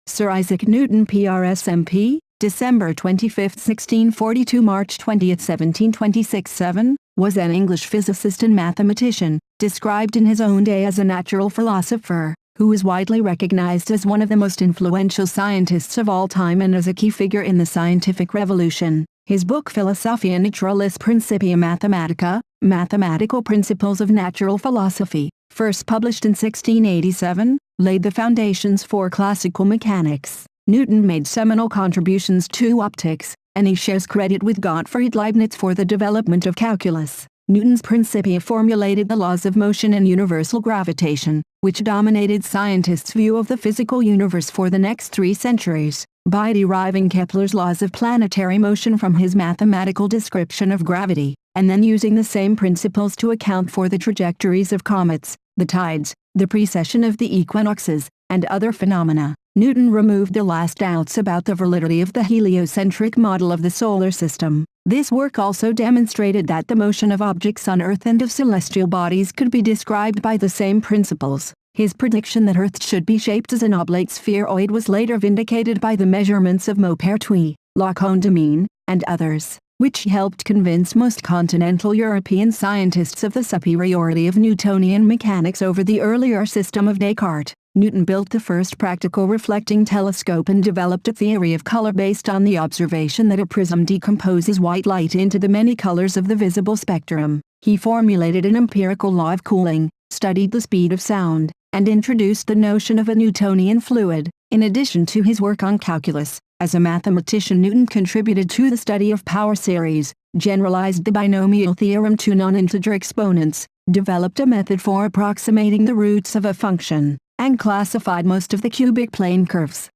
Sir Isaac Newton PRSMP, December 25, 1642 March 20, 1726 7, was an English physicist and mathematician, described in his own day as a natural philosopher, who is widely recognized as one of the most influential scientists of all time and as a key figure in the scientific revolution. His book Philosophia Naturalis Principia Mathematica, Mathematical Principles of Natural Philosophy, first published in 1687, laid the foundations for classical mechanics. Newton made seminal contributions to optics, and he shares credit with Gottfried Leibniz for the development of calculus. Newton's Principia formulated the laws of motion and universal gravitation, which dominated scientists' view of the physical universe for the next 3 centuries. By deriving Kepler's laws of planetary motion from his mathematical description of gravity, and then using the same principles to account for the trajectories of comets, the tides, the precession of the equinoxes, and other phenomena, Newton removed the last doubts about the validity of the heliocentric model of the solar system. This work also demonstrated that the motion of objects on Earth and of celestial bodies could be described by the same principles. His prediction that Earth should be shaped as an oblate spheroid was later vindicated by the measurements of Maupertuis, La Condamine, and others, which helped convince most continental European scientists of the superiority of Newtonian mechanics over the earlier system of Descartes. Newton built the first practical reflecting telescope and developed a theory of color based on the observation that a prism decomposes white light into the many colors of the visible spectrum. He formulated an empirical law of cooling, studied the speed of sound, and introduced the notion of a Newtonian fluid. In addition to his work on calculus, as a mathematician Newton contributed to the study of power series, generalized the binomial theorem to non-integer exponents, developed a method for approximating the roots of a function, and classified most of the cubic plane curves.